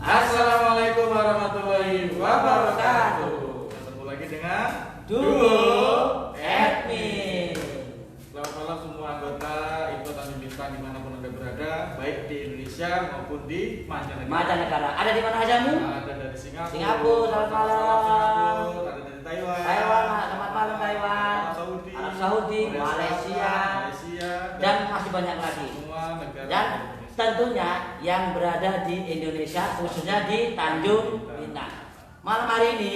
Assalamualaikum warahmatullahi wabarakatuh. Ketemu lagi dengan Duo Admin. Selamat malam semua anggota Info Tanjung Bintang dimanapun anda berada, baik di Indonesia maupun di mancanegara. Ada di mana aja, Mu? Ada dari Singapura. Selamat malam. Ada dari Taiwan. Selamat malam Taiwan. Arab Saudi, Malaysia, dan masih banyak lagi. Semua negara. Dan tentunya yang berada di Indonesia, khususnya di Tanjung Bintang. Malam hari ini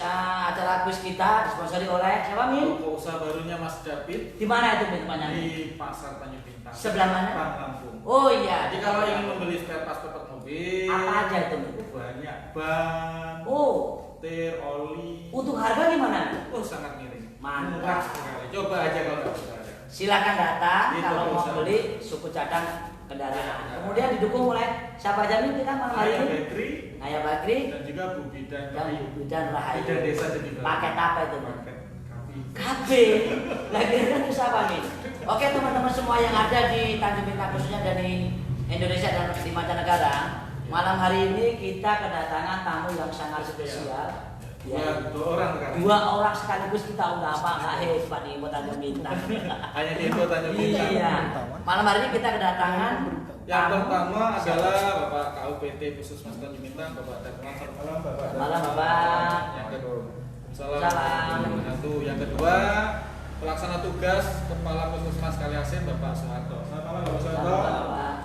acara kuis kita disponsori oleh siapa, Min? Toko usaha barunya Mas David. Di mana itu, Min, tempatnya? Di Pasar Tanjung Bintang. Sebelah mana? Bank Lampung. Oh iya. Jadi kalau ingin membeli spare part mobil, apa aja itu, Min? banyak ban, setir, oli. Untuk harga gimana? Oh, sangat miring. Mantap. Murah sekali. Coba aja kalau nggak bisa. Silakan datang Itu kalau mau bisa. beli suku cadang kendaraan. Kemudian didukung oleh siapa aja, Min, kita malam hari Naya ini? Bakri Naya Bakri dan juga Bu Bidan dan Rahayu. Bidan Rahayu. Bidan Desa jadi Paket apa itu, Min? Paket kapi. KB. Lagi kan bisa apa, Min? Oke, teman-teman semua yang ada di Tanjung Bintang, khususnya dari Indonesia dan di mancanegara, malam hari ini kita kedatangan tamu yang sangat spesial. Dua orang kan? Dua orang sekaligus kita udah apa nggak hebat di Info Tanjung Bintang. Hanya di Info Tanjung Bintang. Iya. Malam hari ini kita kedatangan Yang tamu. pertama adalah Bapak KUPT Puskesmas Tanjung Bintang, Bapak Darmawan. Selamat malam, Bapak. Malam, Bapak. Yang kedua, Salam. Yang kedua, pelaksana tugas Kepala Puskesmas Kaliasin, Bapak Soeharto. Selamat malam, Bapak Soeharto. Bapak.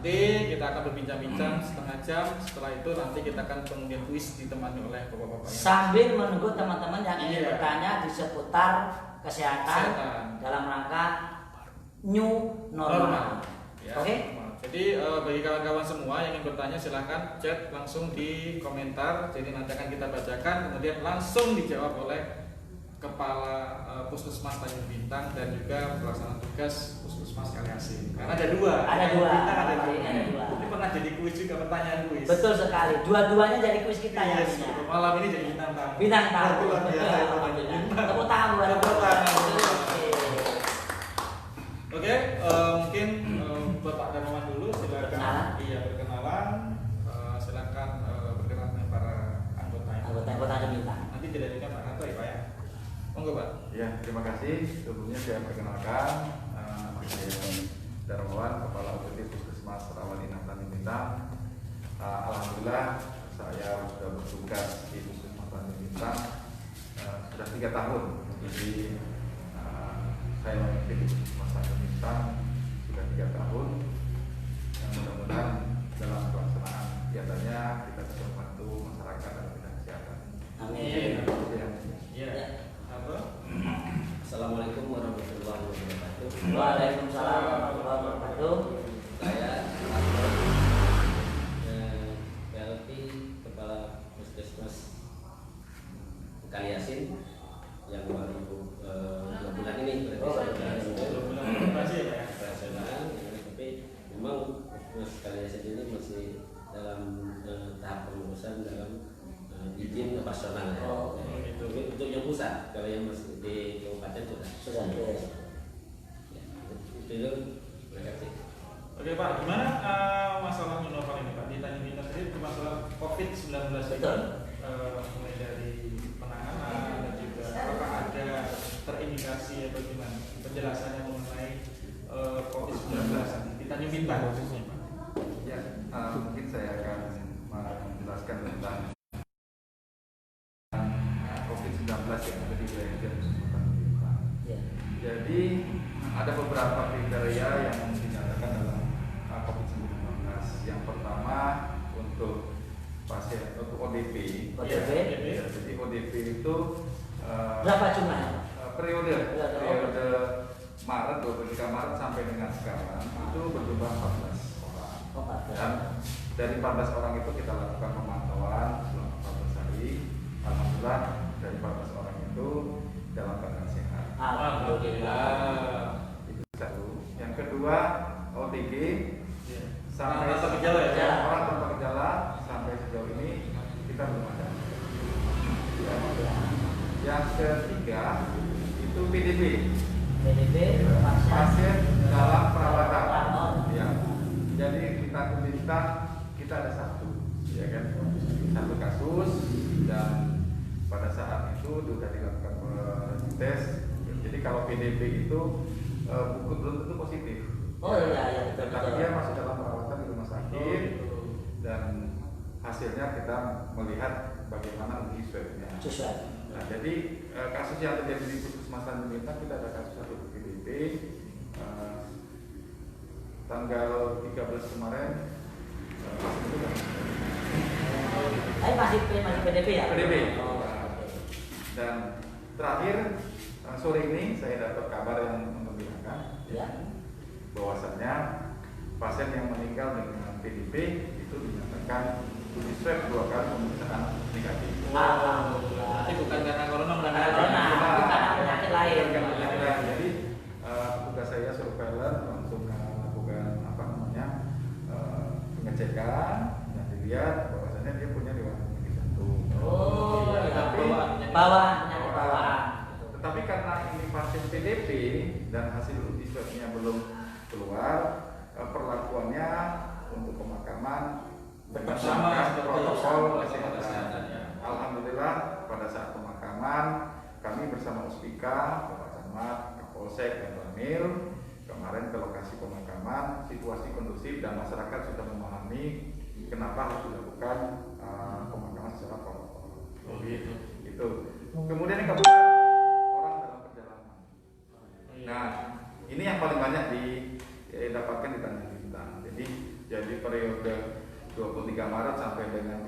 Nanti kita akan berbincang-bincang setengah jam. Setelah itu nanti kita akan kemudian kuis ditemani oleh bapak-bapak. Sambil menunggu teman-teman yang ingin Iya. bertanya di seputar kesehatan dalam rangka new normal. Ya, Oke? normal. Jadi bagi kawan-kawan semua yang ingin bertanya silahkan chat langsung di komentar. Jadi nanti akan kita bacakan kemudian langsung dijawab oleh Kepala Puskesmas Tanjung Bintang dan juga pelaksana tugas Puskesmas Kaliasin. Karena ada dua. Ada dua. Bintang ada dua. Ada dua. Ini pernah jadi kuis juga, pertanyaan kuis. Betul sekali. Dua-duanya jadi kuis kita ya. Yes, malam ini jadi bintang tamu. Bintang tamu. Luar biasa itu namanya bintang. Tepuk tangan buat Tepuk tangan. Oke. Oke, mungkin Bapak Darmawan dulu silakan. Perkenalan. Iya, perkenalan. Silakan berkenalan dengan para anggota. Anggota Bintang. Nanti tidak ada Pak Nato ya, Pak ya. Monggo, Pak. Ya, terima kasih. Sebelumnya saya perkenalkan saya Darmawan, Kepala UPT Puskesmas Rawat Inap Tanjung Bintang. Alhamdulillah saya sudah bertugas di Puskesmas Tanjung Bintang sudah 3 tahun. Jadi saya memimpin di Puskesmas Tanjung Bintang sudah 3 tahun. Mudah-mudahan dalam pelaksanaan kegiatannya kita bisa membantu masyarakat dalam bidang kesehatan. Amin. Iya. Apa? Assalamualaikum warahmatullahi wabarakatuh. Waalaikumsalam warahmatullahi wabarakatuh. Saya PLT Kepala Puskesmas Kaliasin yang baru 2 bulan ini berarti Terima kasih ya, Pak ya. operasional, tapi memang Puskesmas Kaliasin ini masih dalam tahap pengurusan dalam izin operasional ya. Oh, gitu. Untuk yang pusat, kalau yang masih di kabupaten sudah. Ya, itu terima kasih. Oke, Pak, gimana masalah new normal ini, Pak? Di Tanjung Bintang sendiri masalah COVID-19 ini Betul. mulai dari penanganan dan juga apakah ada terindikasi atau gimana penjelasannya mengenai COVID-19 di Tanjung Bintang khususnya, Pak? Ya, mungkin saya akan menjelaskan tentang COVID-19 yang ada di wilayah Puskesmas Tanjung Bintang. Ya. Jadi ada beberapa kriteria yang dinyatakan dalam COVID-19. Yang pertama untuk pasien untuk ODP. ODP. Ya, jadi ODP itu Berapa jumlahnya? periode Maret 23 Maret sampai dengan sekarang itu berjumlah 14 orang. Dan dari 14 orang itu kita lakukan pemantauan selama 14 hari. Alhamdulillah dari 14 orang itu dalam keadaan sehat. Alhamdulillah. Itu satu. Yang kedua OTG sampai Tanpa gejala ya? orang tanpa gejala sampai sejauh ini kita belum ada. Yang ketiga itu PDB. PDB Pasien dalam perawatan. Oh. Ya. Jadi kita minta kita kita ada ya kan, satu kasus, dan pada saat itu sudah dilakukan tes. Jadi kalau PDP itu belum tentu positif. Oh iya, betul. Tapi dia masih dalam perawatan di rumah sakit, dan hasilnya kita melihat bagaimana uji swabnya. Nah, jadi kasus yang terjadi di Puskesmas Tanjung Bintang, kita ada kasus satu PDP tanggal 13 kemarin. Masih PDP ya? PDP. Oh. Dan terakhir sore ini saya dapat kabar yang menggembirakan, Ya. bahwasannya pasien yang meninggal dengan PDP itu dinyatakan uji swab 2 kali pemeriksaan negatif. Berarti bukan karena corona, bukan Karena corona, bukan karena penyakit lain. Jadi tugas saya surveillance langsung melakukan pengecekan, dan dilihat bahwasannya dia punya riwayat penyakit jantung. Bawaan. Tetapi karena ini pasien PDP dan hasil uji swabnya belum keluar, perlakuannya untuk pemakaman bersama protokol kesehatan. kesehatan. Alhamdulillah pada saat pemakaman kami bersama Uspika, Bapak Camat, Kapolsek, dan Ramil kemarin ke lokasi pemakaman, situasi kondusif dan masyarakat sudah memahami kenapa harus dilakukan pemakaman secara protokol. Itu. Kemudian yang kedua, orang dalam perjalanan. Nah, ini yang paling banyak didapatkan di Tanjung Bintang. Jadi periode 23 Maret sampai dengan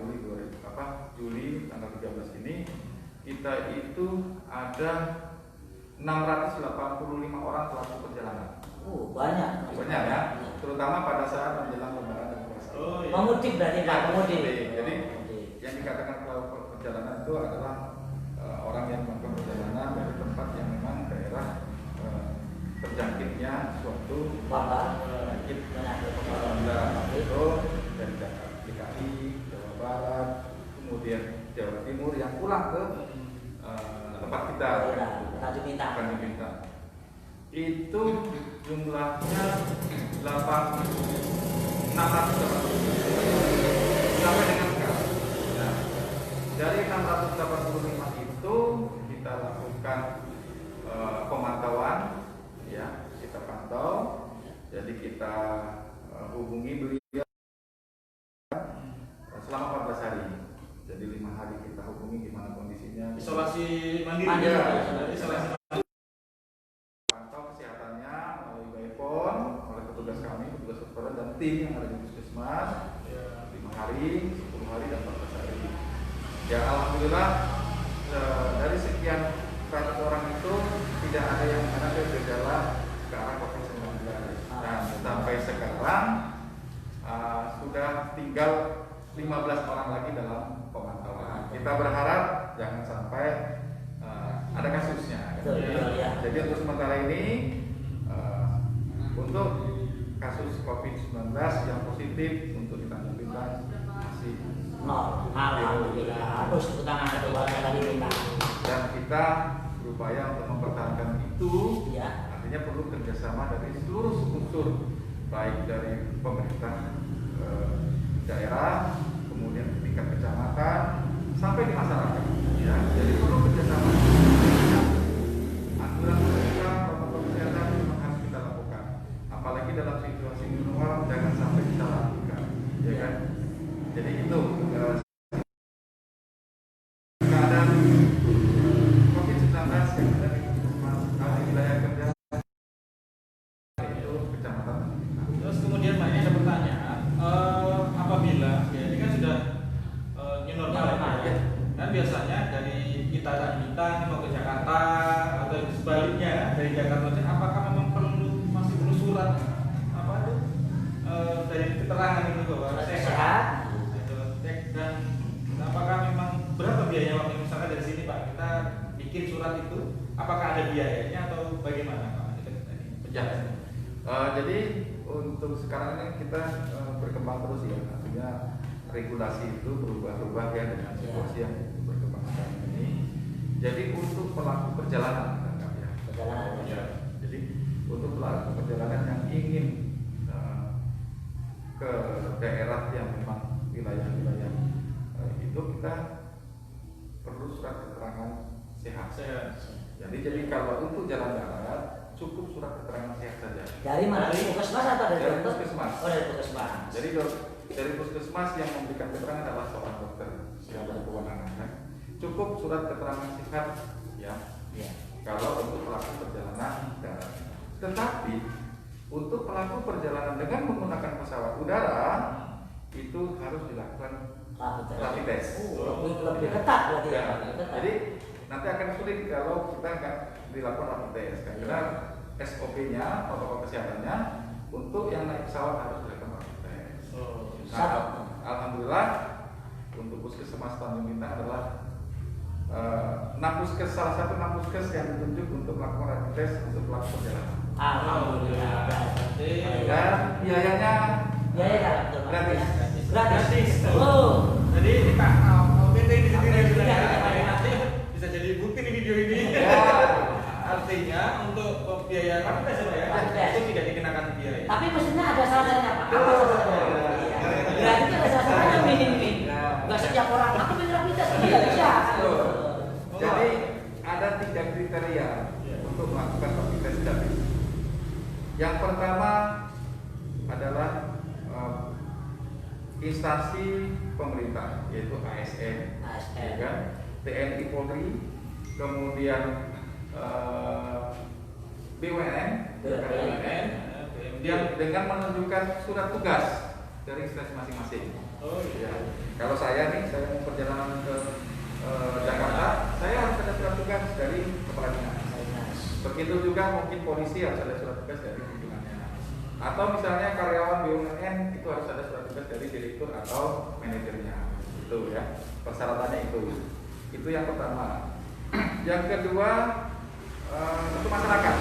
Juli tanggal 13 ini kita itu ada 685 orang pelaku perjalanan. Banyak Ya, terutama pada saat menjelang Lebaran dan puasa. Pemudik berarti Pak, pemudik. Jadi yang dikatakan pelaku perjalanan itu adalah orang yang melakukan perjalanan dari tempat yang memang daerah terjangkitnya suatu penyakit itu dari Jakarta, DKI, Jawa Barat, kemudian Jawa Timur yang pulang ke tempat kita, Tanjung Bintang. Itu jumlahnya 600 sampai dengan sekarang. Nah, dari 685 itu kita lakukan pemantauan, ya, kita pantau. Jadi kita hubungi beliau selama 14 hari. Jadi 5 hari kita hubungi gimana kondisinya. Isolasi mandiri. Isolasi pantau kesehatannya melalui by phone oleh petugas kami, petugas surveillance dan tim yang ada di Puskesmas. 5 hari, 10 hari dan 14 hari. Ya, alhamdulillah dari sekian 100 orang itu tidak ada yang ada gejala ke arah COVID-19. Dan sampai sekarang sudah tinggal 15 orang lagi dalam pemantauan. Kita berharap jangan sampai ada kasusnya. Jadi untuk sementara ini untuk kasus COVID-19 yang positif untuk di Tanjung Bintang masih nol. Alhamdulillah. Harus tepuk tangan kepada Tanjung Bintang. Dan kita berupaya untuk mempertahankan itu. Ya. Artinya perlu kerjasama dari seluruh unsur, baik dari pemerintah daerah, kemudian tingkat kecamatan, sampai di masyarakat. Ya, jadi perlu kerjasama. Aturan pemerintah, protokol kesehatan memang harus kita lakukan. Apalagi dalam situasi new normal, jangan sampai kita lakukan, ya kan? Jadi itu keadaan COVID-19 yang ada di wilayah kerja itu kecamatan. Terus kemudian Pak, ini ada pertanyaan, apabila ya ini kan sudah new normal ya, kan biasanya dari kita mau ke Jakarta atau sebaliknya dari Jakarta, apakah memang masih perlu surat apa itu dari keterangan itu bahwa sehat? Dan apakah memang berapa biayanya waktu misalkan dari sini Pak kita bikin surat itu, apakah ada biayanya atau bagaimana Pak? Penjelasan. Jadi untuk sekarang ini kita berkembang terus ya, artinya regulasi itu berubah-ubah ya dengan situasi yang berkembang sekarang ini. Jadi untuk pelaku perjalanan, ya. Jadi untuk pelaku perjalanan yang ingin ke daerah yang memang wilayah-wilayah itu kita perlu surat keterangan sehat. Jadi kalau untuk jalan darat cukup surat keterangan sehat saja. Dari mana? Dari puskesmas atau dari dokter? Puskesmas. Oh, dari puskesmas. Jadi dari puskesmas yang memberikan keterangan adalah seorang dokter yang berkewenangan. Kan? Cukup surat keterangan sehat ya. Iya. Kalau untuk pelaku perjalanan darat. Tetapi untuk pelaku perjalanan dengan menggunakan pesawat udara itu harus dilakukan rapid test. Lebih ketat berarti ya. Ya. Lebih ketat. Jadi nanti akan sulit kalau kita nggak dilakukan rapid test karena SOP-nya, protokol kesehatannya untuk yang naik pesawat harus dilakukan rapid test. Nah, alhamdulillah untuk puskesmas Tanjung Bintang adalah salah satu 6 puskes yang ditunjuk untuk melakukan rapid test untuk pelaku perjalanan. Alhamdulillah. Dan biayanya Gratis. Gratis. Oh. Jadi kita OPT di sini Iya. nanti bisa jadi bukti nih video ini. Ya. Artinya untuk biaya rapid test ya, Rapid test. itu tidak dikenakan biaya. Tapi mestinya ada syaratnya Pak. Apa syaratnya? Berarti ada syaratnya minim. Enggak setiap orang aku pengen rapid test. Iya bisa. Jadi ada 3 kriteria untuk melakukan rapid test gratis. Yang pertama adalah instansi pemerintah yaitu ASN, ya kan? TNI Polri, kemudian BUMN, yang dengan menunjukkan surat tugas dari instansi masing-masing. Oh iya. Kalau saya mau perjalanan ke Jakarta, saya harus ada surat tugas dari kepala dinas. Begitu juga mungkin polisi harus ada surat tugas dari pimpinannya. Atau misalnya karyawan BUMN itu harus ada surat tugas dari direktur atau manajernya. Itu ya, persyaratannya itu. Itu yang pertama. Yang kedua untuk masyarakat.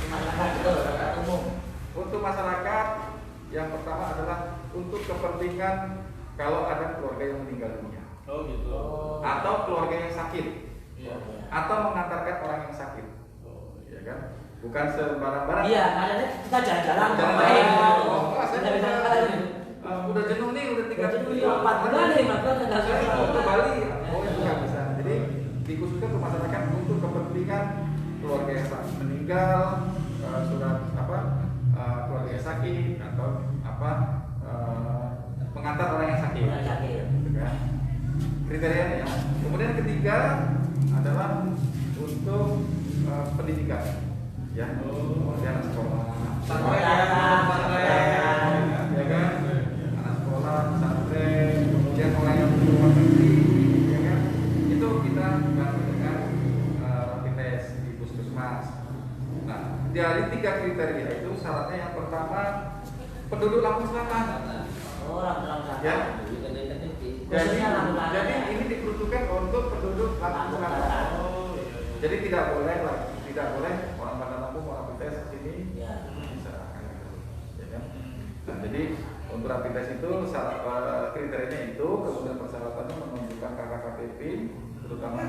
Masyarakat umum. Untuk masyarakat yang pertama adalah untuk kepentingan kalau ada keluarga yang meninggal dunia. Oh gitu. Atau keluarga yang sakit. Iya. Atau mengantarkan orang yang sakit. Ya kan? Bukan sembarang-barang. Iya, kadang kita jalan-jalan Jalan-jalan. main. Oh, saya udah jenuh nih, udah 3 Jenuh nih, 4 bulan nih, 4 bulan nggak Saya bisa. mau ke Bali. Oh, itu nggak bisa. Jadi dikhususkan untuk masyarakat untuk kepentingan keluarga yang meninggal, surat keluarga yang sakit atau mengantar orang yang sakit. Orang sakit. Gitu kan? Kriterianya ya. Kemudian ketiga adalah untuk pendidikan, ya, kemudian anak sekolah, ya kan, anak sekolah, pesantren, kemudian orang yang keluar negeri, ya kan, itu kita bantu dengan rapid test di puskesmas. Nah, dari 3 kriteria itu syaratnya yang pertama penduduk Lampung Selatan. Orang Ya. Khususnya Jadi ini diperuntukkan untuk penduduk Lampung Selatan. Jadi tidak boleh orang Bandar Lampung mau rapid test ke sini bisa. Ya kan? Nah, jadi untuk rapid test itu kriterianya itu, kemudian persyaratannya menunjukkan KKKTP, terutama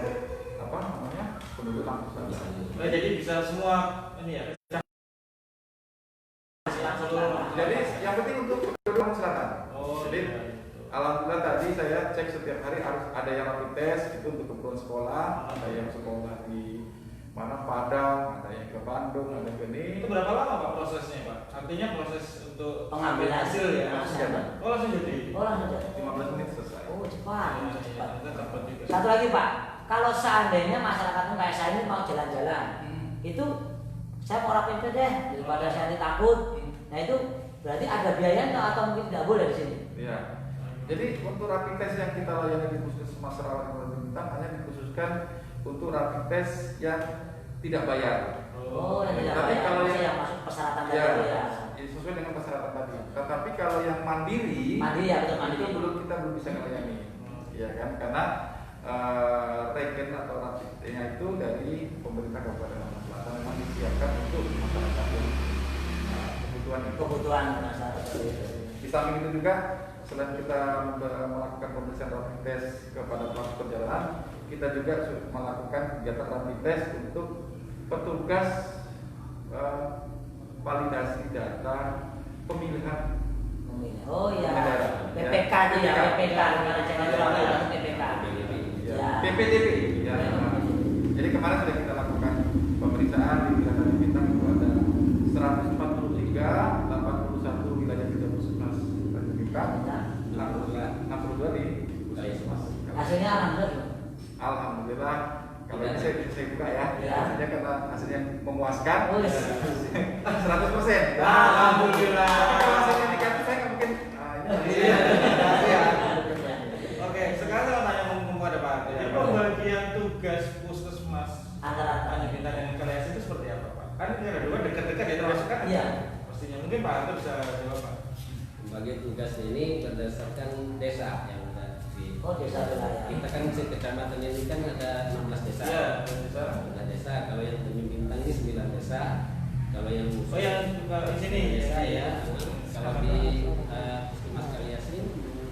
penduduk Lampung Selatan. Jadi bisa semua ini ya. Jadi yang penting untuk penduduk Lampung Selatan. Jadi iya. alhamdulillah tadi saya cek setiap hari harus ada yang rapid test itu untuk keperluan sekolah, ada yang sekolah di mana Padang, ada yang ke Bandung, ada ke ini. Itu berapa lama Pak prosesnya Pak? Artinya proses untuk Pengambilan hasil ya? hasil. Oh langsung jadi? Orang saja. 15 menit selesai. Oh cepat. Iya, Cepat. iya, cepat juga. Satu lagi Pak, kalau seandainya masyarakat kayak saya ini mau jalan-jalan, itu saya mau rapid test deh daripada saya ini takut. Nah itu berarti ada biayanya atau mungkin tidak boleh di sini? Iya. Jadi untuk rapid test yang kita layani di Puskesmas Sarawak Kabupaten Bintang hanya dikhususkan untuk rapid test yang tidak bayar. Oh, yang tidak Tapi bayar. kalau Maksudnya yang masuk persyaratan ya, tadi ya. sesuai dengan persyaratan tadi. Tetapi kalau yang mandiri, Mandiri ya, betul mandiri. itu kita belum bisa melayani, ya kan? Karena regen atau rapidnya itu dari pemerintah Kabupaten Lampung Selatan memang disiapkan untuk masyarakat yang kebutuhan itu. Kebutuhan masyarakat itu. Di samping itu juga selain kita melakukan pemeriksaan rapid test kepada pelaku perjalanan, kita juga melakukan kegiatan rapid test untuk petugas validasi data pemilihan Oh ya, Pengendara. PPK itu ya, PPK gimana jangan lupa ya, PPK. Ya. PPDB. Ya. Jadi kemarin sudah kita lakukan pemeriksaan di wilayah Tanjung Bintang itu ada 143, 81 wilayah kerja puskesmas Tanjung Bintang, 62 di puskesmas. Hasilnya alhamdulillah. Alhamdulillah. Kalau ini saya buka ya, Ya. hasilnya karena hasilnya memuaskan. Oh, yes. 100%. Alhamdulillah. Kalau hasilnya negatif saya nggak mungkin. Iya. Oke, sekarang saya mau tanya mumpung ada Pak. Jadi pembagian tugas puskesmas Antara Tanjung Bintang dan Kalias itu seperti apa Pak? Kan ini ada dua dekat-dekat ya termasuk kan? Iya. Pastinya mungkin Pak Arthur bisa jawab Pak. Bagi tugas ini berdasarkan desa yang ada di Oh, desa wilayah. kita kan kecamatan ini kan ada 16 desa. Iya, bisa. 16 desa. Kalau yang Tanjung Bintang ini 9 desa. Kalau yang Oh yang di sini desa ya. ya. Kalau di Puskesmas Kaliasin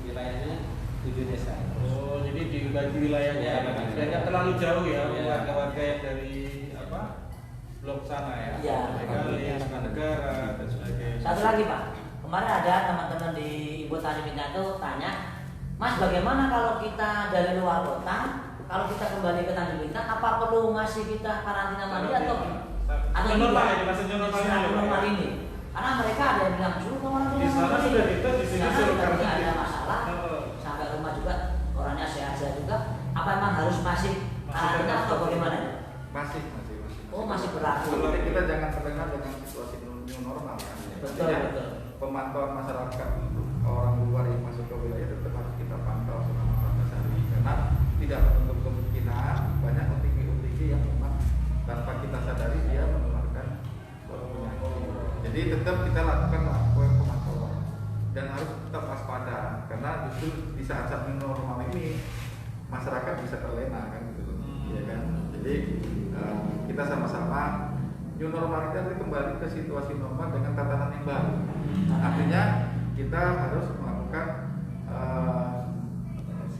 wilayahnya 7 desa. Oh, jadi dibagi wilayahnya Ya, biar nggak terlalu jauh ya Ya. warga-warga yang dari apa blok sana ya. Ya. Kali, Negara dan sebagainya. Satu lagi Pak, kemarin ada teman-teman di Ibu Tanjung Bintang itu tanya, Mas bagaimana kalau kita dari luar kota, kalau kita kembali ke Tanjung Bintang, apa perlu ngasih kita karantina mandiri atau normal ya, tidak? dimaksud normal Istilah ini, normal Pak, ya? ini. Karena mereka ada yang bilang suruh karantina Di sana mandiri. sudah dites, di sini Karena suruh tidak karantina. ada masalah, Oh. sampai rumah juga orangnya sehat-sehat juga. Apa emang harus masih karantina tetap. atau bagaimana? Masih. Oh masih berlaku. Jadi kita jangan terlena dengan situasi new normal kan. Betul, Artinya, betul. Pemantauan masyarakat orang luar yang masuk ke wilayah tetap harus kita pantau selama 14 hari karena tidak untuk kemungkinan banyak OTG yang memang tanpa kita sadari dia menularkan suatu penyakit. Jadi tetap kita lakukan pemantauan dan harus tetap waspada karena justru di saat-saat new normal ini masyarakat bisa terlena kan gitu loh. Iya kan? Jadi kita sama-sama new normal kita kembali ke situasi normal dengan tatanan yang baru. Artinya kita harus melakukan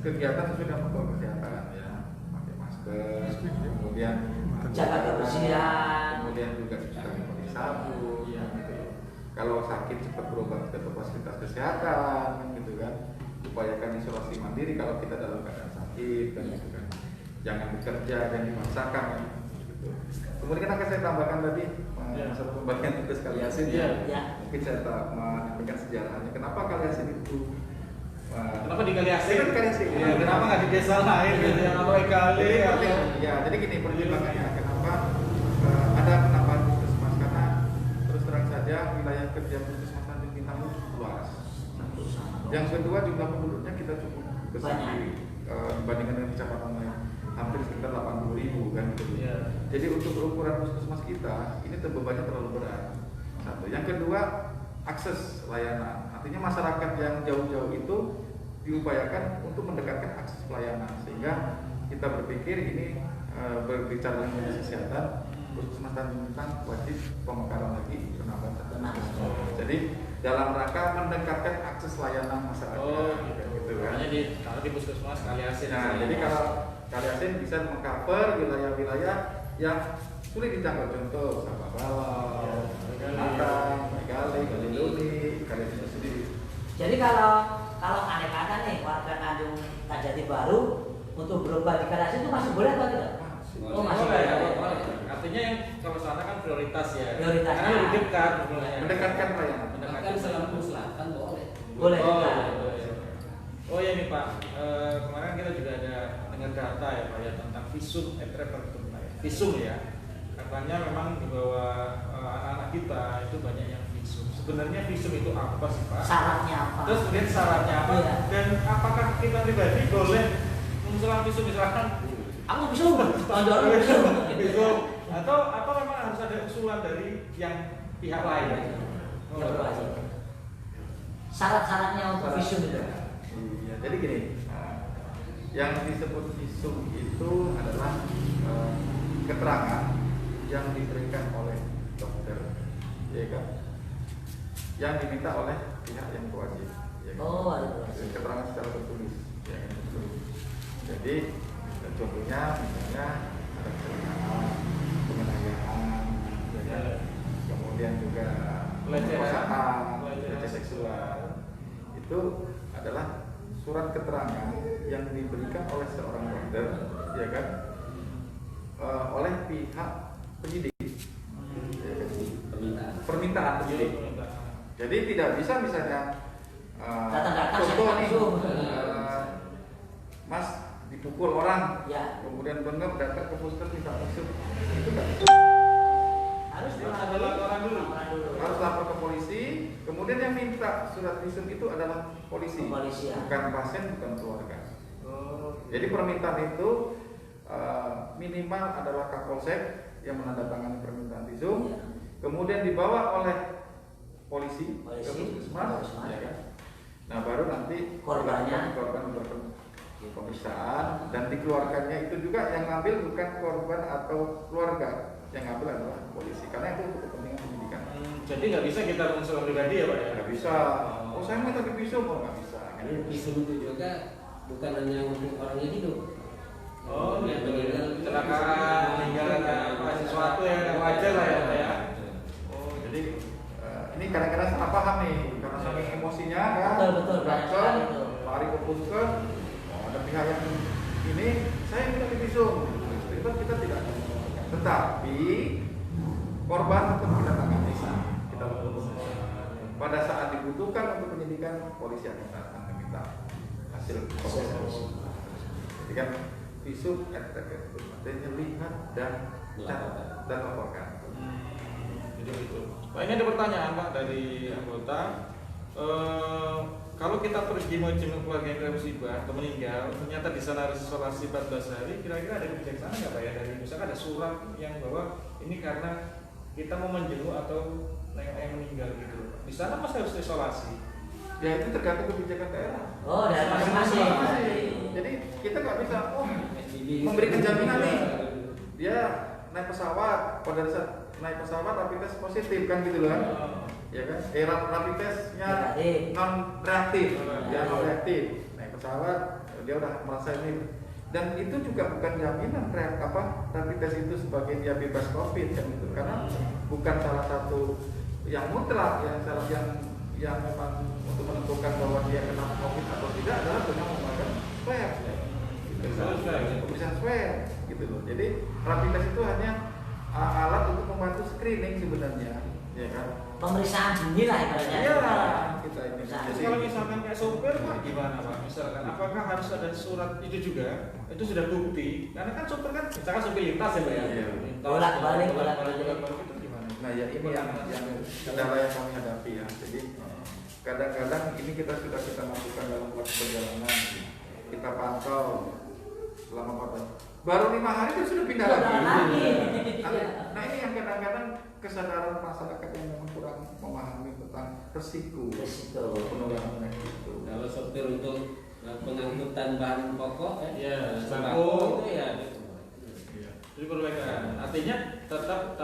kegiatan sesuai dengan protokol kesehatan ya, pakai masker, kemudian Jaga kebersihan. kemudian juga cuci tangan pakai sabun, ya, gitu. Kalau sakit cepat berobat ke fasilitas kesehatan, gitu kan. Upayakan isolasi mandiri kalau kita dalam keadaan sakit, kan, gitu kan. Jangan bekerja dan dipaksakan, kan, gitu. Kemudian akan saya tambahkan tadi masalah pembagian tugas Kaliasin Iya. Ya. Mungkin saya menyampaikan sejarahnya. Kenapa Kaliasin itu? Kenapa di Kaliasin? Kan Kaliasin. Ya, kenapa nggak di desa lain gitu yang apa kali atau Ya, jadi gini pertimbangannya. Kenapa ada penambahan puskesmas? Karena terus terang saja wilayah kerja puskesmas Tanjung Bintang itu cukup luas. Yang kedua jumlah penduduknya kita cukup besar dibandingkan dengan kecamatan lain. Hampir sekitar 80.000 kan gitu. Iya. Jadi untuk ukuran puskesmas kita ini bebannya terlalu berat. Satu. Yang kedua akses layanan. Artinya masyarakat yang jauh-jauh itu diupayakan untuk mendekatkan akses pelayanan sehingga kita berpikir ini berbicara dengan dinas kesehatan puskesmas Tanjung Bintang wajib pemekaran lagi penambahan satu puskesmas. Jadi dalam rangka mendekatkan akses layanan masyarakat. Oh, gitu kan. Makanya taruh di puskesmas Kaliasin. Nah, jadi kalau Kaliasin bisa mengcover wilayah-wilayah yang sulit dijangkau, contoh Sabah Bawah, Matang, Megali, Galiluni, Kaliasin sendiri. Jadi kalau andai kata nih warga Tanjung Tajati Baru untuk berobat di Kaliasin itu masih boleh atau tidak? Oh masih Boleh, boleh. boleh. Artinya yang kalau sana kan prioritas ya. Prioritas. Karena lebih dekat sebenarnya. Mendekatkan pelayanan. Bahkan Lampung Selatan boleh. Boleh. Oh, juga. boleh. Oh ya nih Pak, kemarin kita juga ada dengar data ya Pak ya tentang visum et repertum Pak ya. Visum ya, katanya memang di bawah anak-anak kita itu banyak yang visum. Sebenarnya visum itu apa sih Pak? Syaratnya apa? Terus kemudian syaratnya apa? Iya. Dan apakah kita pribadi boleh mengusulkan visum misalkan? Aku bisa tonjol bisa. Visum atau apa memang harus ada usulan dari yang pihak lain? Ya, berwajib. Syarat-syaratnya untuk visum itu. Iya, jadi gini, yang disebut visum itu adalah keterangan yang diberikan oleh dokter, ya kan? Yang diminta oleh pihak yang berwajib. Ya kan? Oh, ada. Keterangan secara tertulis. Ya kan? Jadi contohnya misalnya ada kecelakaan, penganiayaan, ya kan? Kemudian juga Pelecehan. pemerkosaan, pelecehan seksual. itu adalah surat keterangan yang diberikan oleh seorang dokter, ya kan, oleh pihak penyidik, ya kan? Permintaan penyidik. Jadi tidak bisa misalnya Datang-datang contoh saya nih, langsung. Mas dipukul orang, Ya. kemudian benar datang ke puskesmas minta visum, itu nggak bisa. Harus Ada laporan dulu. Harus lapor ke polisi, kemudian yang minta surat visum itu adalah polisi, Polisi, ya. bukan pasien, bukan keluarga. Oh. Jadi permintaan itu minimal adalah Kapolsek yang menandatangani permintaan visum, Ya. kemudian dibawa oleh polisi ke Polisi, puskesmas, puskesmas. ya kan? Nah baru nanti Korbannya. korban pemeriksaan, dan dikeluarkannya itu juga yang ngambil bukan korban atau keluarga, yang ngambil adalah polisi, karena itu untuk kepentingan penyidikan. Jadi nggak bisa kita mengusul pribadi ya Pak ya? Nggak bisa. Oh saya minta di visum, oh nggak bisa. Karena visum itu juga bukan hanya untuk orang yang hidup. Oh, yang gitu. meninggal, Kecelakaan, meninggal karena sesuatu yang nggak wajar lah ya Pak ya. Oh jadi ini kadang-kadang salah paham nih, karena saking emosinya kan. Betul, banyak sekali itu. Lari ke puskes, oh, ada pihak yang ini saya minta di visum, itu kita tidak. Tetapi korban tetap kita tangani, kita lakukan. Pada saat dibutuhkan untuk penyidikan, polisi akan meminta hasil proses. Jadi kan visum artinya lihat dan catat dan laporkan. Jadi itu. Pak, ini ada pertanyaan Pak dari anggota. Kalau kita pergi mau jenguk keluarga yang musibah atau meninggal, ternyata di sana harus isolasi 14 hari, kira-kira ada kebijaksanaan nggak Pak ya? Dari misalkan ada surat yang bahwa ini karena kita mau menjenguk atau yang meninggal gitu. Di sana masih harus isolasi. Ya itu tergantung kebijakan daerah. Oh, dari masing-masing. Jadi kita nggak bisa SBB memberikan jaminan nih. Dia naik pesawat, pada saat naik pesawat rapid test positif kan gitu loh. Ya kan? Rapid testnya non reaktif, dia non reaktif. Naik pesawat dia udah merasa ini. Dan itu juga bukan jaminan rapid test itu sebagai dia bebas COVID kan gitu. Karena bukan salah satu yang mutlak, yang memang untuk menentukan bahwa dia kena COVID atau tidak adalah dengan menggunakan swab. Pemeriksaan swab gitu loh. Jadi rapid test itu hanya alat untuk membantu screening sebenarnya, ya kan? Pemeriksaan dini lah ibaratnya. Iya, kita ini. Jadi kalau misalkan kayak sopir Pak gimana Pak? Misalkan apakah harus ada surat itu juga? Itu sudah bukti. Karena kan sopir kan misalkan sopir lintas ya Pak ya. Iya. Lintas, Bolak-balik itu gimana? Nah ya ini yang kendala yang kami hadapi ya. Jadi kadang-kadang ini kita masukkan dalam waktu perjalanan, kita pantau selama 4 tahun. Baru 5 hari itu sudah pindah lagi. Nah ini yang kadang-kadang kesadaran masyarakat yang memang kurang memahami tentang resiko penularan itu. Kalau sopir untuk pengangkutan bahan pokok Ya, sembako itu ya. Jadi perbaikan. Artinya tetap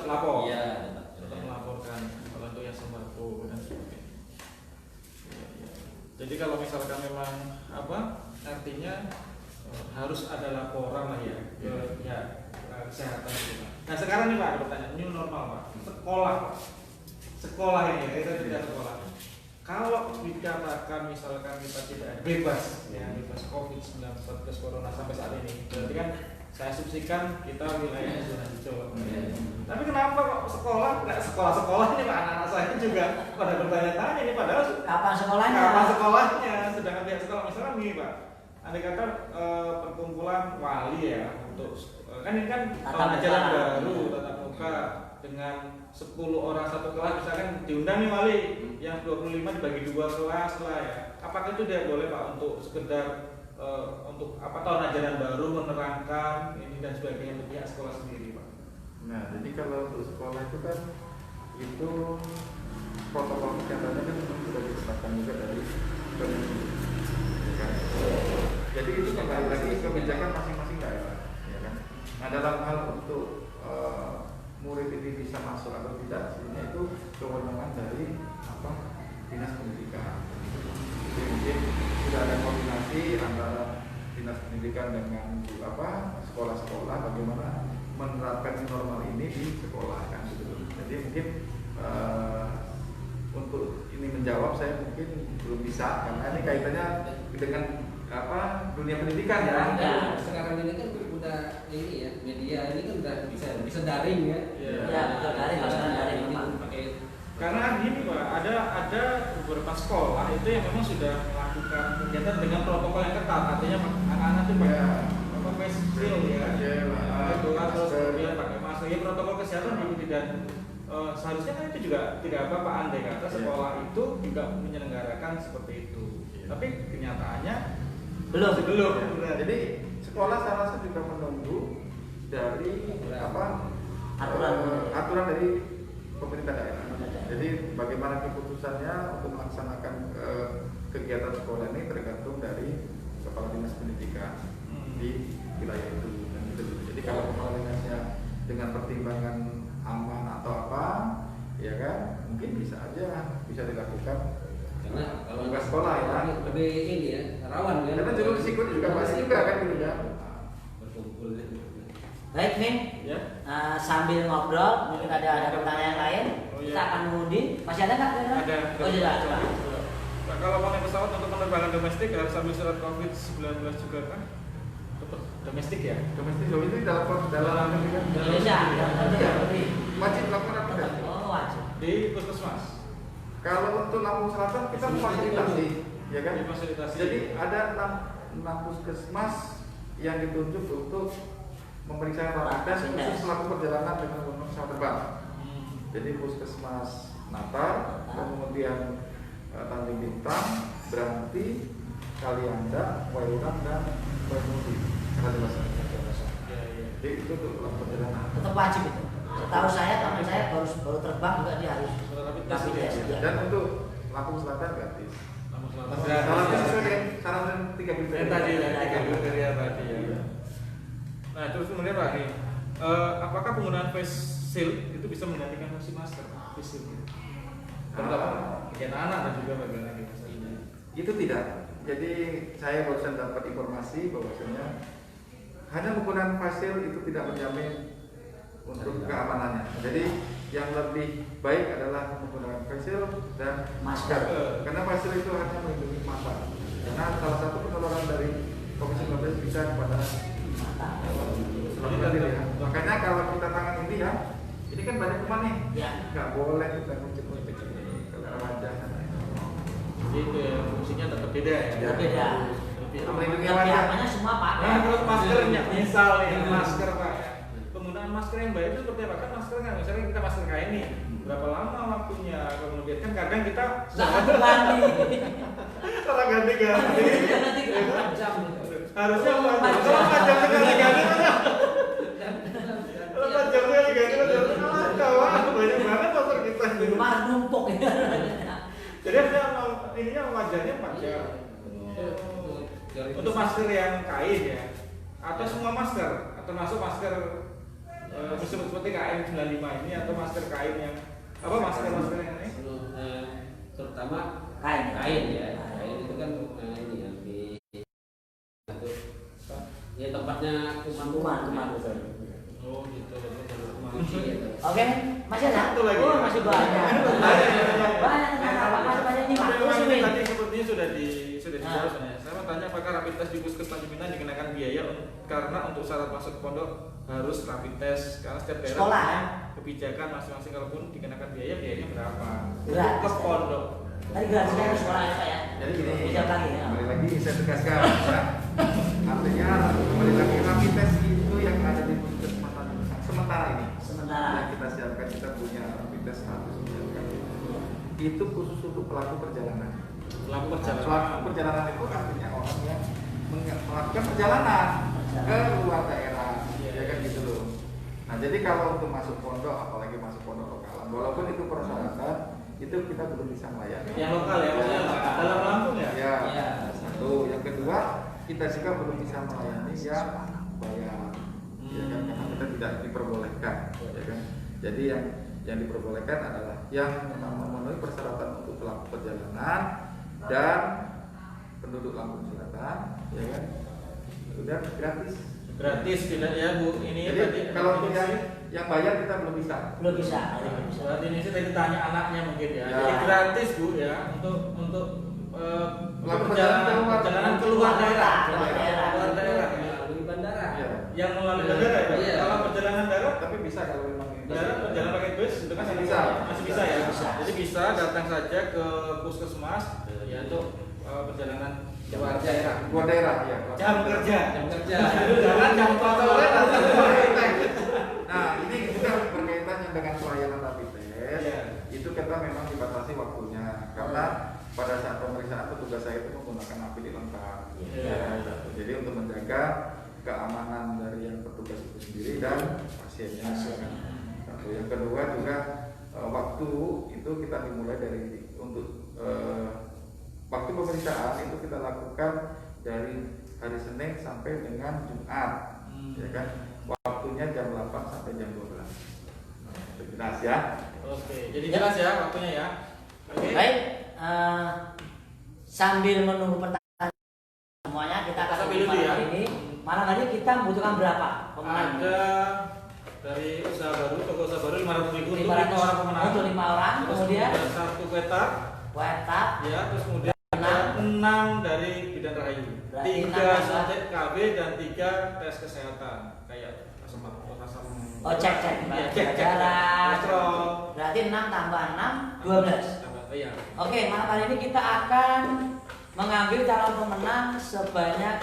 lapor. Iya, Tetap melaporkan kalau untuk yang sembako dan sebagainya. Jadi kalau misalkan memang artinya harus ada laporan lah ya ke kesehatan kita. Nah sekarang nih Pak ada pertanyaan, new normal Pak. Sekolah ini kita tidak sekolah. Kalau dikatakan misalkan kita tidak bebas COVID-19 corona sampai saat ini, berarti kan saya asumsikan kita wilayahnya zona hijau. Tapi kenapa kok sekolah nggak sekolah ini Pak? Anak-anak saya juga pada bertanya-tanya ini padahal Kapan sekolahnya? sedangkan pihak sekolah misalkan nih Pak, andai kata perkumpulan wali ya untuk kan ini kan ajaran baru tatap muka dengan 10 orang satu kelas, misalkan diundang nih wali yang 25 dibagi 2 kelas lah ya. Apakah itu dia boleh Pak untuk sekedar untuk tahun ajaran baru menerangkan ini dan sebagainya untuk pihak sekolah sendiri Pak? Nah jadi kalau untuk sekolah itu kan itu protokol kesehatannya kan memang sudah ditetapkan juga dari Kementerian. Jadi itu kembali lagi kebijakan masing-masing daerah, ya kan. Nah dalam hal untuk murid ini bisa masuk atau tidak, sebenarnya itu kewenangan dari dinas pendidikan. Jadi mungkin sudah ada koordinasi antara dinas pendidikan dengan sekolah-sekolah bagaimana menerapkan normal ini di sekolah kan gitu. Jadi mungkin untuk ini menjawab saya mungkin belum bisa karena ini kaitannya dengan dunia pendidikan ya. Ya. Sekarang ini kan udah ini ya, media ini kan udah bisa daring ya. Ya, betul, daring, laksana daring memang. Karena gini Pak, ada beberapa sekolah itu yang memang sudah melakukan kegiatan dengan protokol yang ketat, artinya anak-anak itu pakai face shield ya, gelar terus kemudian pakai masker, ya protokol kesehatan diikuti dan seharusnya kan itu juga tidak apa-apa andai kata sekolah itu juga menyelenggarakan seperti itu, tapi kenyataannya Belum. Jadi sekolah saya rasa juga menunggu dari aturan dari pemerintah daerah. Jadi bagaimana keputusannya untuk melaksanakan kegiatan sekolah ini tergantung dari kepala dinas pendidikan di wilayah itu. Jadi kalau kepala dinasnya dengan pertimbangan aman atau apa, ya kan, mungkin bisa dilakukan. Karena kalau buka sekolah ya lebih ini ya rawan kan. Karena juga risiko juga pasti juga kan gitu ya. Berkumpul. Baik Min, ya. Sambil ngobrol mungkin ada pertanyaan lain. Oh, iya. Kita akan mengundi. Masih ada nggak? Ada. Oh iya, coba. Nah, kalau mau naik pesawat untuk penerbangan domestik harus ambil surat COVID-19 juga kan? Domestik ya? Domestik itu dalam Indonesia. wajib melakukan rapid test. Oh, wajib. Di puskesmas. Kalau untuk Lampung Selatan kita fasilitasi, ya kan? Difasilitasi. Jadi ada 6 puskesmas yang ditunjuk untuk memeriksa rapid test khusus pelaku perjalanan dengan menggunakan pesawat terbang. Jadi puskesmas Natar, kemudian Tanjung Bintang, Branti, Kalianda, Waiurang dan Waimudi. Jadi itu untuk pelaku perjalanan. Tetap wajib itu. Setahu saya teman saya baru terbang juga dia harus rapid test. Ya. Dan untuk Lampung Selatan gratis. Lampung Selatan Salah gratis. sesuai dengan syarat 3 kriteria. Tadi ya, 3 kriteria tadi ya. Nah, terus kemudian Pak, apakah penggunaan face shield itu bisa menggantikan fungsi masker? Face shield. Terutama bagian anak dan juga bagian lagi maksudnya. Itu tidak. Jadi saya barusan dapat informasi bahwasanya hanya menggunakan face shield itu tidak menjamin untuk keamanannya. Jadi yang lebih baik adalah menggunakan face shield dan masker. Karena face shield itu hanya melindungi mata. Karena salah satu penularan dari COVID-19 bisa kepada mata. Makanya kalau kita tangan ini ya, ini kan banyak kuman nih. Ya. Nggak boleh kita kucek-kucek ke wajah. Jadi itu ya, fungsinya tetap beda ya. Tetap beda. Lebih Melindungi Tapi wajah. apanya semua pakai. Nah, terus maskernya, misal nih masker Pak ya. Penggunaan masker yang baik itu seperti apa? Kan masker kan, misalnya kita masker kain nih, berapa lama waktunya? Kemudian kan kadang kita ganti. salah ganti-ganti. Jam. Harusnya kalau 4 jam sekali ganti aja. Kalau 4 jam sekali ganti aja. Banyak banget masker kita. Di rumah numpuk ya. Jadi ininya wajarnya 4 jam. Untuk masker yang kain ya, atau semua masker, termasuk masker seperti KN95 ini atau masker kain yang masker yang ini? Terutama Kain ya. Kain itu kan ini ya ya tempatnya kuman. Oh gitu. Oke, masih ada? Satu lagi. Oh, masih banyak. Banyak ini Pak. Tadi sepertinya sudah dijawab sebenarnya. Saya mau tanya apakah rapid test di Puskes Tanjung Pinang dikenakan biaya karena untuk syarat masuk pondok harus rapid test karena setiap daerah Sekolah, punya kebijakan masing-masing, kalaupun dikenakan biayanya berapa? Gratis. Ke pondok. Tadi gratisnya ke sekolah ya Pak ya. Jadi gini, Bisa lagi ya. kembali lagi saya tegaskan, ya. Artinya kembali lagi rapid test itu yang ada di puskesmas sementara ini. Sementara. Yang kita siapkan, kita punya rapid test 100 itu khusus untuk pelaku perjalanan. Pelaku Pelaku perjalanan itu artinya orang yang melakukan perjalanan ke luar daerah, ya kan gitu loh. Nah jadi kalau untuk masuk pondok, apalagi masuk pondok lokalan, walaupun itu persyaratan, itu kita belum bisa melayani. Yang lokal ya, maksudnya dalam Lampung ya? Ya, satu. Yang kedua, kita juga belum bisa melayani yang bayar, ya kan? Karena kita tidak diperbolehkan, ya kan? Jadi yang diperbolehkan adalah yang memenuhi persyaratan untuk pelaku perjalanan dan penduduk Lampung Selatan, ya kan? Sudah gratis. Gratis tidak ya Bu? Ini Jadi tadi kalau untuk yang yang bayar kita belum bisa. Belum bisa. Belum bisa. Berarti ini sih tadi tanya anaknya mungkin ya. Ya. Jadi gratis Bu ya untuk perjalanan keluar daerah. Keluar daerah. Keluar daerah. ya. Melalui bandara. Iya. Yang melalui bandara ya. Iya. Kalau perjalanan darat, Tapi bisa kalau memang ini. darat perjalanan pakai bus itu kan Masih bisa. masih bisa ya. Bisa. Jadi bisa datang saja ke puskesmas ya untuk perjalanan keluar daerah. Luar daerah ya. Jam kerja. Jam kerja. Jalan jam Nah, ini juga berkaitannya dengan pelayanan rapid test. Iya. Itu kita memang dibatasi waktunya karena pada saat pemeriksaan petugas saya itu menggunakan APD lengkap. Iya. Ya, jadi untuk menjaga keamanan dari yang petugas itu sendiri dan pasiennya. Satu. Yang kedua juga waktu itu kita dimulai dari untuk waktu pemeriksaan itu kita lakukan dari hari Senin sampai dengan Jumat, ya kan? Waktunya jam 8 sampai jam 12. Nah, jelas ya. Oke, jadi jelas ya waktunya ya. Oke. Baik, sambil menunggu pertanyaan semuanya kita akan Sambil mulai dulu ya. malam ini. Malam hari kita membutuhkan berapa pemenang? Ada dari usaha baru, toko usaha baru 500.000 untuk 500 5 orang pemenang. untuk 5 orang. Terus Kemudian ada satu peta, WhatsApp. ya, terus kemudian ada 6 dari Bidan Rahayu, Berarti 3 enam suntik KB dan 3 tes kesehatan kayak asam Oh, cek Iya, cek jarak. kolesterol. Berarti 6 tambah 6 12. Iya. Oke, malam hari ini kita akan mengambil calon pemenang sebanyak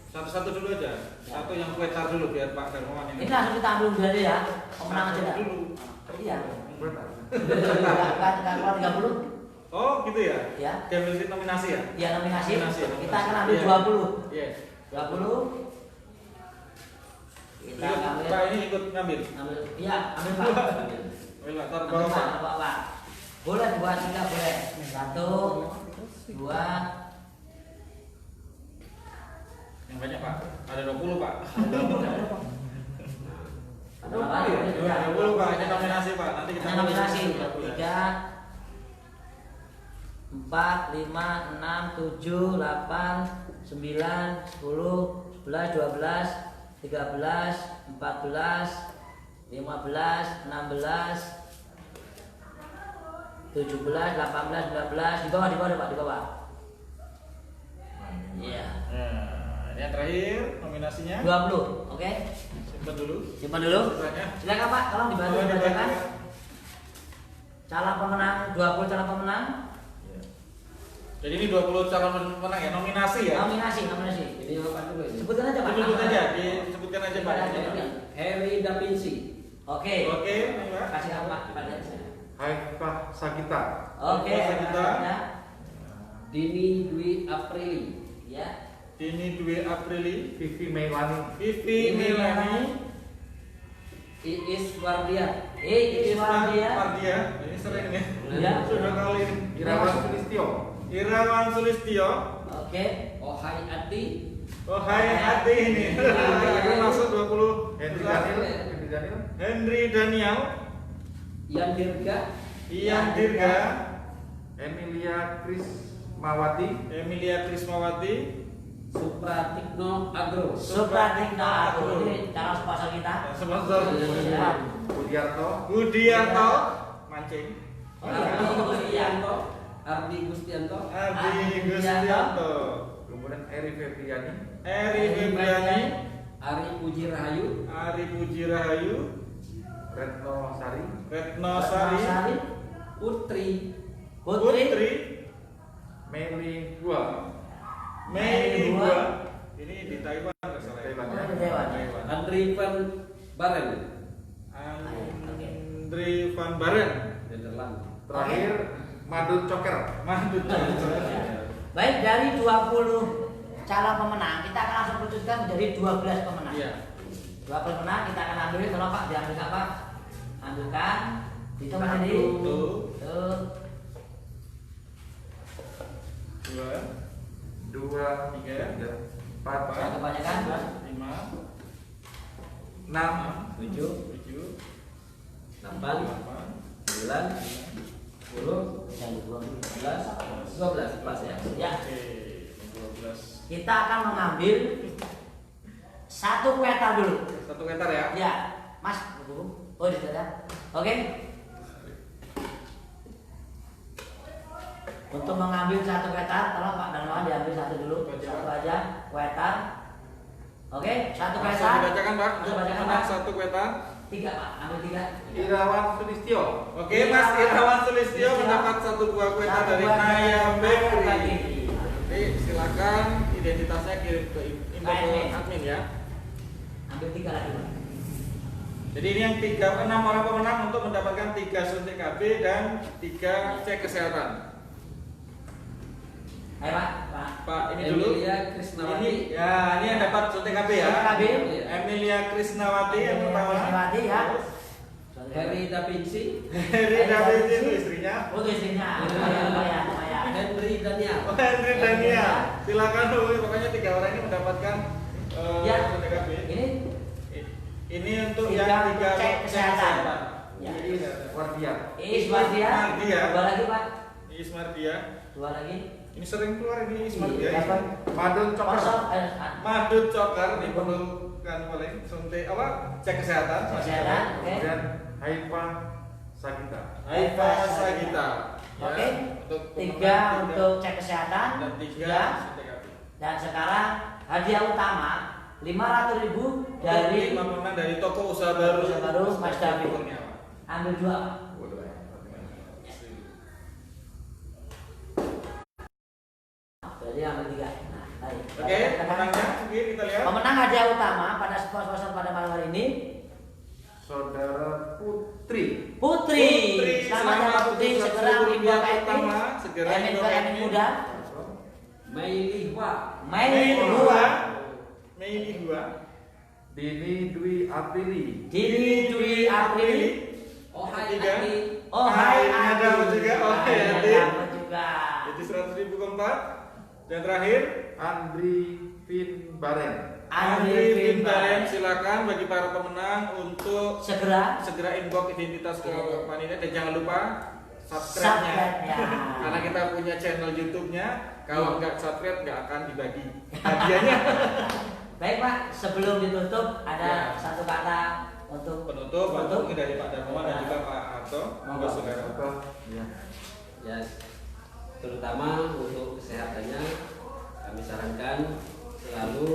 Satu-satu dulu aja. Satu yang kuetar dulu biar Pak Darmawan ini langsung kita ambil dulu aja ya. Pemenang aja Satu dah. dulu. Iya. Benar. Kan keluar 30. Oh, gitu ya? Ya. Diambil nominasi ya? Ya nominasi. Nominasi. Kita akan ambil Iya. 20. Iya. 20. Kita ambil. Pak ini ikut ngambil. Ambil. Iya, ambil Pak. Ambil Pak, taruh Ambil bawah Pak, Pak. Pak. Boleh buat tiga boleh. 1 2 Yang banyak Pak. Ada 20 Pak. Ada apa? Ya, 20 Pak. Ini nominasi Pak. Nanti kita Hanya nominasi 20 ya. 3 4 5 6 7 8 9 10 11 12 13 14 15 16 17 18 19 di bawah Pak, di bawah. Iya. Nah, ini yang terakhir nominasinya. 20. Oke. Simpan dulu. Simpan dulu. Sisanya. Silakan Pak, tolong dibantu Tolong dibacakan. dibantu. Calon pemenang 20 calon pemenang. Iya. Jadi ini 20 calon pemenang ya, nominasi ya. Nominasi. Ini apa dulu ini? Sebutkan aja Pak. Disebutkan aja, disebutkan aja Pak. Harry Da Vinci. Oke. Oke, ini Pak. Kasih apa Pak Densa. Haifah Sagita. Oke. Kasih kita. Ya. Dini Dwi Aprili. Ya. Dini Dwi Aprili, Vivi Melani. Vivi Melani, Iis Wardia. Pardia. Ini sering nih. Ya. Sudah kali ini. Irawan Sulistyo. Irawan Sulistyo. Oke. Ohai Ati. Oh hai hati ini. Ini masuk 20. Henry Daniel. Henry Daniel. Henry Daniel, Ian Dirga. Ian Dirga, Emilia Krismawati. Emilia Krismawati, Supratikno Agro. Supratikno Agro ini calon sponsor kita. sponsor Ya. Budiarto. Budiarto, mancing. Ardi Gustianto. Ardi Gustianto. Ardi Gustianto, Kemudian Eri Febriani. Eri Febriani, Ari Puji Rahayu. Ari Puji Rahayu, Retno Sari. Retno Sari, Putri. Putri, Meli Gua. Mei Hua. Ini di Taiwan nggak salah ya? Taiwan. Oh, di Taiwan. Andri Van Baren. Andri Van Baren, Nederland. Terakhir Madun Coker. Mandu. Baik, dari 20 calon pemenang kita akan langsung putuskan menjadi 12 pemenang. Iya. 12 pemenang kita akan ambil. Tolong Pak diambilkan Pak. Ambilkan. Hitung Satu. tadi. Tuh. Tuh. 2, 2, Tiga. 3, 4, Yang kebanyakan 5, 6, 7, 7, 8, 9, 10, 11, 12 pas ya. ya. Oke, 12. Kita akan mengambil satu peta dulu. Satu meter ya. Ya, Mas. Bu. Oh di sana. Oke. Untuk mengambil satu kuetar, tolong Pak Darmawan diambil satu dulu. Satu aja kuetar. Oke, satu Langsung kuetar. dibacakan Pak. Langsung bacakan Menang Pak. satu kuetar. 3 Pak, ambil 3. Irawan Sulistyo. Oke, Mas Irawan Sulistyo mendapat satu buah kuetar dari Naya Bakery. Oke, silakan identitasnya kirim ke info ke admin ya. Ambil 3 lagi Pak. Jadi ini yang 6 orang pemenang untuk mendapatkan 3 suntik KB dan 3 cek kesehatan. Ayo Pak, Pak, ini dulu. Emilia Krisnawati. Ini yang dapat suntik KB ya. Suntik KB. Emilia Krisnawati yang pertama. Krisnawati ya. Heri Da Vinci. Heri Da Vinci itu istrinya. Oh itu istrinya. Lumayan. Henry Daniel. Oh, Henry Daniel. Silakan dulu. Pokoknya 3 orang ini mendapatkan Ya. suntik KB. Ini untuk Tiga yang 3 cek kesehatan. Ya. Iis Wardia. Ismardia. Ismardia. 2 lagi Pak. Ismardia. 2 lagi. Ini sering keluar ini Ismardia. Dapat Madun Cokar. kosong. Madut Cokar diperlukan oleh suntik apa? Cek kesehatan. Kesehatan. Oke. Kemudian Haifa Sagita. Haifa Sagita. Oke. Untuk 3 untuk cek kesehatan. dan 3 Ya. suntik KB. Dan sekarang hadiah utama 500.000 dari 5 pemenang dari toko usaha baru. Usaha baru, Mas David. Kurniawan. ambil 2 Pak. Jadi ambil 3. Nah, baik. Oke, pemenangnya oke, kita lihat. Pemenang hadiah utama pada sponsor pada malam hari ini Saudara Putri. Putri. Selamat ya Pak Putri, segera rupiah info ke pertama, segera admin info ke ke admin admin. muda. Mei Lihwa. Main Mei 2. Mei 2. Dini Dwi Aprili. Dini Dwi Aprili. Oh hai Tiga. Adi. Oh hai Ada Adi. apa juga? Oh, Hai, hai, ada Adi. apa juga. Jadi 100.000 keempat. Dan terakhir Andri Vin Baren. Andri Vin Baren, Baren. silakan bagi para pemenang untuk Segera segera inbox identitas ke panitia dan jangan lupa subscribe-nya. subscribe-nya. Karena kita punya channel YouTube-nya, kalau nggak subscribe nggak akan dibagi hadiahnya. Baik Pak, sebelum ditutup ada Ya. satu kata untuk Penutup mungkin dari Pak Darmawan dan juga Pak Harto. Monggo saudara. Ya. Ya, terutama untuk kesehatannya kami sarankan selalu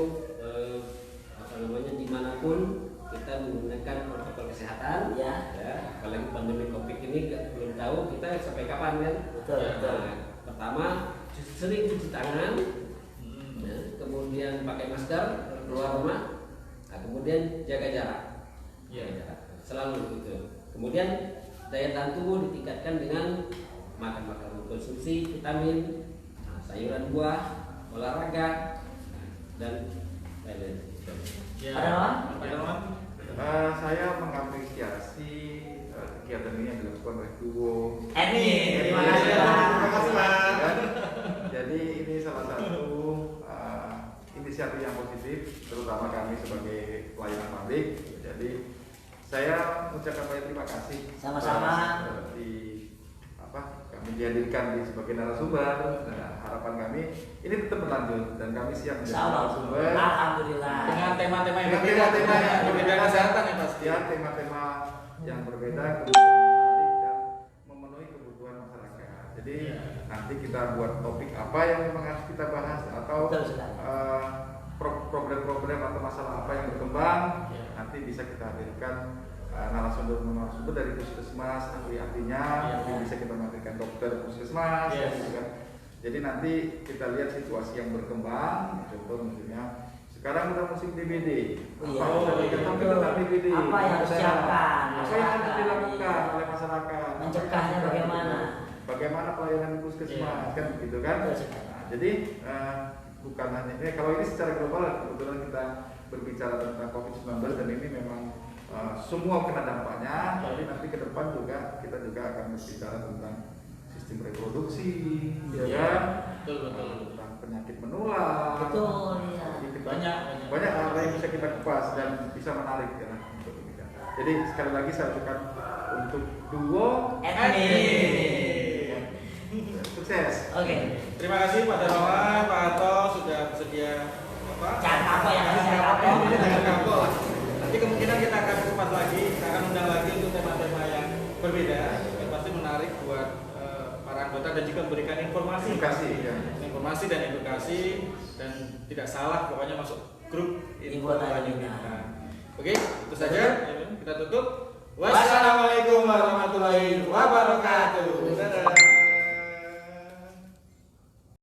dimanapun kita menggunakan protokol kesehatan. Ya. Apalagi pandemi COVID ini belum tahu kita sampai kapan kan. Betul, Ya. betul. Nah, pertama sering cuci tangan, ya, kemudian pakai masker keluar rumah, nah, kemudian jaga jarak. Ya. Jaga jarak. Selalu itu. Kemudian daya tahan tubuh ditingkatkan dengan makan konsumsi vitamin, sayuran buah, olahraga, dan lain-lain. Ya. Pak Darmawan? Pak Darmawan. Saya mengapresiasi kegiatan ini yang dilakukan oleh Duo. Admin, terima Ya, kasih Pak. terima kasih, Pak. Jadi ini salah satu inisiatif yang positif, terutama kami sebagai pelayanan publik. Jadi saya mengucapkan banyak terima kasih. Sama-sama. Kami dihadirkan sebagai narasumber. Nah, harapan kami ini tetap berlanjut dan kami siap menjadi Insya Allah. narasumber Alhamdulillah. Dengan tema-tema yang Dengan berbeda, tema-tema yang berbeda berbeda. kesehatan ya pasti. ya tema-tema yang berbeda kemudian menarik dan memenuhi kebutuhan masyarakat. Jadi Iya. nanti kita buat topik apa yang memang harus kita bahas atau Betul sekali. problem-problem atau masalah apa yang berkembang Iya. nanti bisa kita hadirkan narasumber dari puskesmas, ahli-ahlinya, Iya. mungkin bisa kita hadirkan dokter puskesmas, Yes. gitu kan. Jadi nanti kita lihat situasi yang berkembang, contoh misalnya sekarang udah musim DBD, Iya. apa yang kita Betul. tentang DBD, Apa yang harus disiapkan apa yang harus masyarakat, dilakukan iya. oleh masyarakat, Mencegahnya bagaimana? bagaimana pelayanan puskesmas, Iya. kan gitu kan. Betul sekali. Nah, jadi bukan hanya ini, kalau ini secara global kebetulan kita berbicara tentang COVID-19 dan ini memang semua kena dampaknya, tapi nanti ke depan juga kita juga akan berbicara tentang sistem reproduksi, ya Iya. kan? Betul, betul. Tentang penyakit menular. Betul, iya. Jadi kita- Banyak. banyak hal yang bisa kita kupas dan bisa menarik ya untuk ini kan. Jadi sekali lagi saya ucapkan untuk Duo Admin. sukses. Oke. Terima kasih Pak Darmawan, Pak Harto sudah bersedia apa? Jangan kapok ya, jangan kapok. Jangan kapok lah. Nanti kemungkinan kita akan kupas lagi, kita akan undang lagi untuk tema-tema yang berbeda, yang pasti menarik buat para anggota dan juga memberikan informasi, informasi dan edukasi, dan tidak salah pokoknya masuk grup info Tanjung Bintang. Oke, itu saja. Kita tutup. Wassalamualaikum warahmatullahi wabarakatuh.